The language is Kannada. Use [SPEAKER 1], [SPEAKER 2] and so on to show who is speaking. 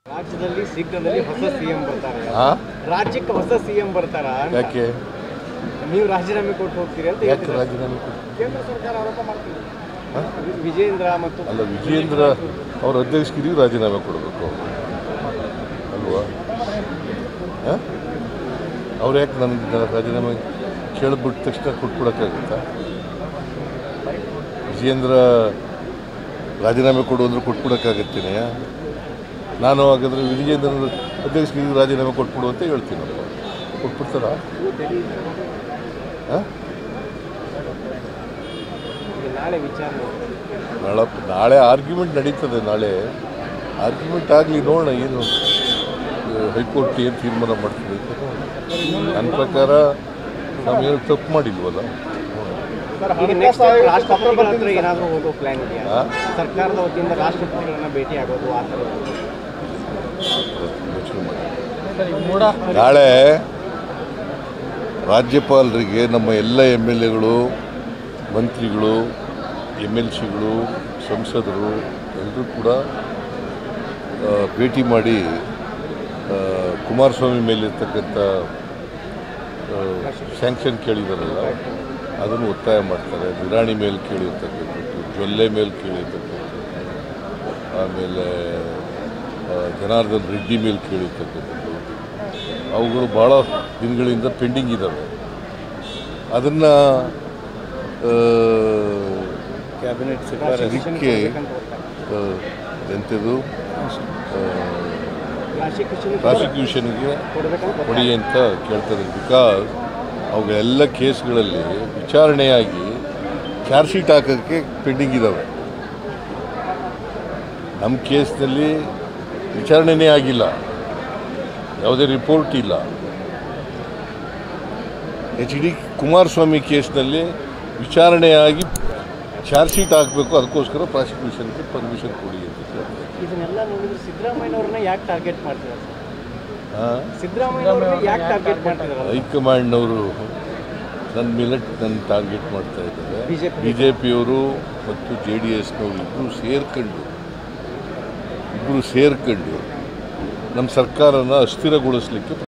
[SPEAKER 1] ರಾಜ್ಯದಲ್ಲಿ ಶೀಘ್ರದಲ್ಲಿ ಹೊಸ ಸಿಎಂ ಬರ್ತಾರೆ. ರಾಜ್ಯಕ್ಕೆ ಹೊಸ ಸಿಎಂ ಬರ್ತಾರಾ?
[SPEAKER 2] ಯಾಕೆ
[SPEAKER 1] ನೀವು ರಾಜೀನಾಮೆ ಕೊಟ್ಟು ಹೋಗ್ತೀರಿ ಅಂತ
[SPEAKER 2] ಯಾಕೆ ರಾಜೀನಾಮೆ ಕೊಟ್ಟು?
[SPEAKER 1] ಕೇಂದ್ರ ಸರ್ಕಾರ ಆರೋಪ ಮಾಡ್ತೀವಿ. ವಿಜೇಂದ್ರ ಮತ್ತು
[SPEAKER 2] ಅಲ್ಲ, ವಿಜೇಂದ್ರ ಅವ್ರ ಅಧ್ಯಕ್ಷಗಿರಿ ರಾಜೀನಾಮೆ ಕೊಡಬೇಕು ಅಲ್ವಾ? ಅವ್ರು ಯಾಕೆ ನನಗೆ ರಾಜೀನಾಮೆ ಕೇಳಿಬಿಟ್ಟ ತಕ್ಷಣ ಕೊಟ್ಬಿಡೋಕ್ಕಾಗುತ್ತಾ? ವಿಜೇಂದ್ರ ರಾಜೀನಾಮೆ ಕೊಡು ಅಂದ್ರೆ ಕೊಟ್ಬಿಡೋಕ್ಕಾಗತ್ತೇನೆ? ನಾನು ಹಾಗಾದರೆ ವಿಜೇಂದ್ರ ಅಧ್ಯಕ್ಷಗಿರಿ ರಾಜೀನಾಮೆ ಕೊಟ್ಬಿಡು ಅಂತ ಹೇಳ್ತೀನಪ್ಪ, ಕೊಟ್ಬಿಡ್ತಾರ?
[SPEAKER 1] ನಾಳೆ ವಿಚಾರ
[SPEAKER 2] ನಾಳೆ ಆರ್ಗ್ಯುಮೆಂಟ್ ನಡೀತದೆ. ನಾಳೆ ಆರ್ಗ್ಯುಮೆಂಟ್ ಆಗಲಿ, ನೋಡೋಣ ಏನು ಹೈಕೋರ್ಟ್ ಏನು ತೀರ್ಮಾನ ಮಾಡ್ತದೆ. ನನ್ನ ಪ್ರಕಾರ ನಾವೇನು ತಪ್ಪು ಮಾಡಿಲ್ವಲ್ಲ.
[SPEAKER 1] ರಾಷ್ಟ್ರಪತಿಗಳ ಹತ್ರ ಏನಾದರೂ ಹೋಗೋ ಪ್ಲಾನ್ ಇದೆಯಾ? ಸರ್ಕಾರದ ವತಿಯಿಂದ ರಾಷ್ಟ್ರಪತಿಗಳನ್ನ ಭೇಟಿ ಆಗೋದು ಆ ಥರ
[SPEAKER 2] ನಾಳೆ ರಾಜ್ಯಪಾಲರಿಗೆ ನಮ್ಮ ಎಲ್ಲ MLAಗಳು, ಮಂತ್ರಿಗಳು, MLCಗಳು, ಸಂಸದರು ಎಲ್ಲರೂ ಕೂಡ ಭೇಟಿ ಮಾಡಿ ಕುಮಾರಸ್ವಾಮಿ ಮೇಲಿರ್ತಕ್ಕಂಥ ಸ್ಯಾಂಕ್ಷನ್ ಕೇಳಿದಾರಲ್ಲ ಅದನ್ನು ಒತ್ತಾಯ ಮಾಡ್ತಾರೆ. ನಿರಾಣಿ ಮೇಲೆ ಕೇಳಿರ್ತಕ್ಕಂಥದ್ದು, ಜೊಲ್ಲೆ ಮೇಲೆ ಕೇಳಿರ್ತಕ್ಕಂಥದ್ದು, ಆಮೇಲೆ ಜನಾರ್ದನ್ ರೆಡ್ಡಿ ಮೇಲೆ ಕೇಳಿರ್ತಕ್ಕಂಥದ್ದು, ಅವುಗಳು ಭಾಳ ದಿನಗಳಿಂದ ಪೆಂಡಿಂಗ್ ಇದ್ದಾವೆ. ಅದನ್ನು
[SPEAKER 1] ಕ್ಯಾಬಿನೆಟ್
[SPEAKER 2] ಇದಕ್ಕೆ ಎಂಥದ್ದು ಪ್ರಾಸಿಕ್ಯೂಷನ್ಗೆ ಕೊಡಿ ಅಂತ ಕೇಳ್ತಾರೆ. ಬಿಕಾಸ್ ಅವುಗಳೆಲ್ಲ ಕೇಸ್ಗಳಲ್ಲಿ ವಿಚಾರಣೆಯಾಗಿ ಚಾರ್ಜ್ ಶೀಟ್ ಹಾಕೋಕ್ಕೆ ಪೆಂಡಿಂಗ್ ಇದ್ದಾವೆ. ನಮ್ಮ ಕೇಸ್ನಲ್ಲಿ ವಿಚಾರಣೆನೇ ಆಗಿಲ್ಲ, ಯಾವುದೇ ರಿಪೋರ್ಟ್ ಇಲ್ಲ. HD ಕುಮಾರಸ್ವಾಮಿ ಕೇಸ್ನಲ್ಲಿ ವಿಚಾರಣೆಯಾಗಿ ಚಾರ್ಜ್ ಶೀಟ್ ಹಾಕಬೇಕು, ಅದಕ್ಕೋಸ್ಕರ ಪ್ರಾಸಿಕ್ಯೂಷನ್ಗೆ ಪರ್ಮಿಷನ್ ಕೊಡಿ ಅಂತ ಕೇಳ್ತಾರೆ.
[SPEAKER 1] ಇದನ್ನೆಲ್ಲ ನೋಡಿದ್ರೆ ಸಿದ್ದರಾಮಯ್ಯನವ್ರನ್ನ ಯಾಕೆ ಟಾರ್ಗೆಟ್ ಮಾಡ್ತಿದ್ದಾರೆ? ಸಿದ್ದರಾಮಯ್ಯನವ್ರನ್ನ ಯಾಕೆ ಟಾರ್ಗೆಟ್ ಮಾಡ್ತಿದ್ದಾರೆ?
[SPEAKER 2] ಹೈಕಮಾಂಡ್ನವರು ನನ್ನ ಮೇಲೆ ನನ್ನ ಟಾರ್ಗೆಟ್ ಮಾಡ್ತಾ ಇದ್ದಾರೆ. BJPಯವರು ಮತ್ತು JDSನವರು ಇಬ್ಬರು ಸೇರ್ಕೊಂಡು ನಮ್ಮ ಸರ್ಕಾರನ ಅಸ್ಥಿರಗೊಳಿಸಲಿಕ್ಕೆ